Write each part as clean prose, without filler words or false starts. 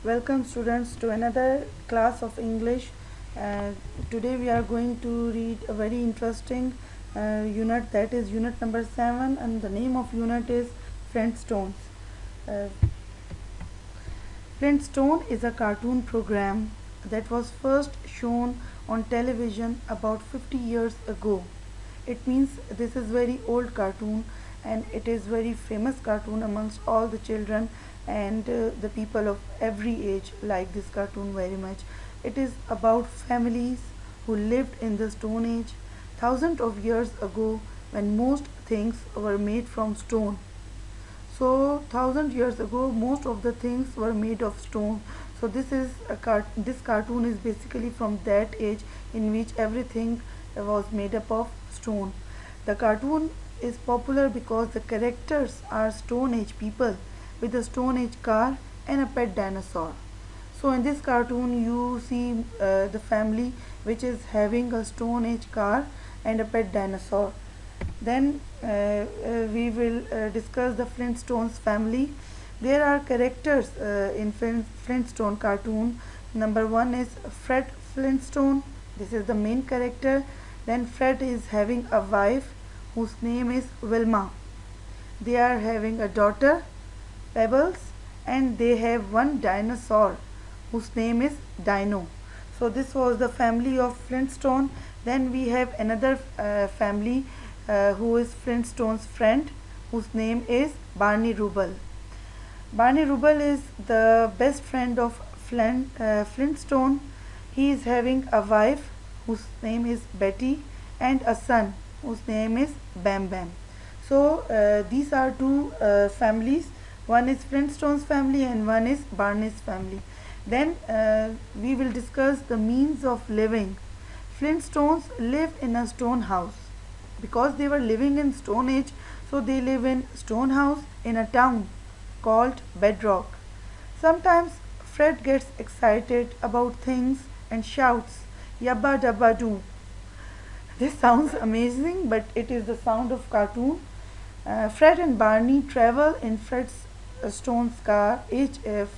Welcome students to another class of English. Today we are going to read a very interesting unit, that is unit number 7, and the name of unit is Flintstones. Uh, Flintstone is a cartoon program that was first shown on television about 50 years ago. It means this is very old cartoon and it is very famous cartoon amongst all the children and the people of every age like this cartoon very much. It is about families who lived in the Stone Age thousands of years ago when most things were made from stone. So 1000 years ago most of the things were made of stone. So this cartoon is basically from that age in which everything was made up of stone. The cartoon is popular because the characters are Stone Age people with a Stone Age car and a pet dinosaur. So in this cartoon you see the family which is having a Stone Age car and a pet dinosaur. Then we will discuss the Flintstones family. There are characters in Flintstone cartoon. Number one is Fred Flintstone. This is the main character. Then Fred is having a wife whose name is Wilma. They are having a daughter, Pebbles, and they have one dinosaur whose name is Dino. So this was the family of Flintstone. Then we have another family who is Flintstone's friend, whose name is Barney Rubble. Barney Rubble is the best friend of Flintstone. He is having a wife whose name is Betty and a son whose name is Bam Bam. So these are two families. One is Flintstone's family and one is Barney's family. Then we will discuss the means of living. Flintstones live in a stone house. Because they were living in Stone Age, so they live in stone house in a town called Bedrock. Sometimes Fred gets excited about things and shouts, Yabba dabba doo. This sounds amazing, but it is the sound of cartoon. Fred and Barney travel in Fred's Stone's car, HF,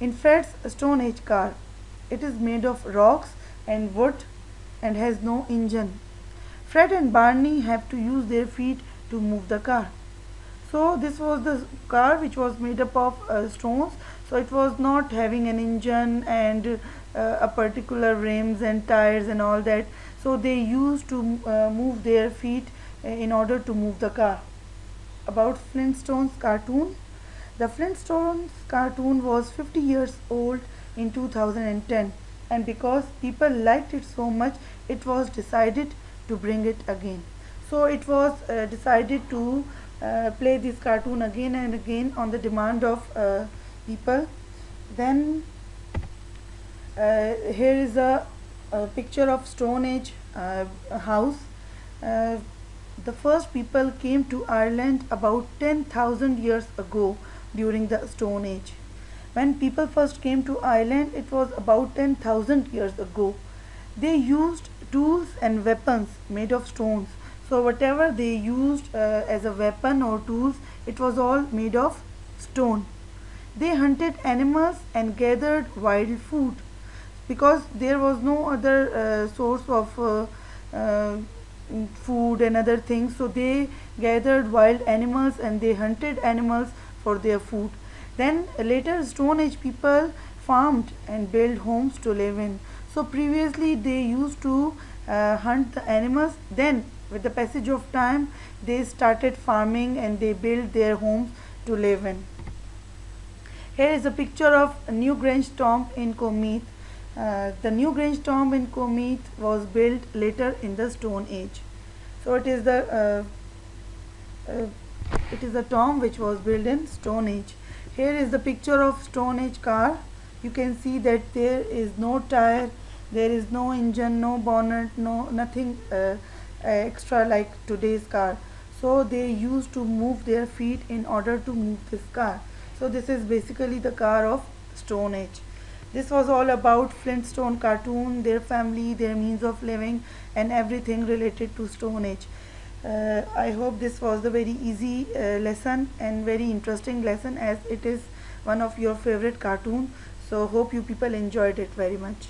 in Fred's Stone Age car. It is made of rocks and wood and has no engine. Fred and Barney have to use their feet to move the car. So this was the car which was made up of stones. So it was not having an engine and a particular rims and tires and all that. So they used to move their feet in order to move the car. About Flintstones cartoon. The Flintstones cartoon was 50 years old in 2010, and because people liked it so much, it was decided to bring it again. So it was decided to play this cartoon again and again on the demand of people. Then here is a picture of Stone Age house. Uh, the first people came to Ireland about 10,000 years ago during the Stone Age. When people first came to Ireland, it was about 10,000 years ago. They used tools and weapons made of stones. So whatever they used as a weapon or tools, it was all made of stone. They hunted animals and gathered wild food because there was no other source of uh, food and other things. So they gathered wild animals and they hunted animals for their food. Then later Stone Age people farmed and built homes to live in. So previously they used to hunt the animals. Then with the passage of time they started farming and they built their homes to live in. Here is a picture of Newgrange tomb in Comeath. The Newgrange tomb in Comeath was built later in the Stone Age. So it is a tomb which was built in Stone Age. Here is the picture of Stone Age car. You can see that there is no tire, there is no engine, no bonnet, no nothing extra like today's car. So they used to move their feet in order to move this car. So this is basically the car of Stone Age. This was all about Flintstone cartoon, their family, their means of living, and everything related to Stone Age. I hope this was a very easy lesson and very interesting lesson, as it is one of your favorite cartoon. So hope you people enjoyed it very much.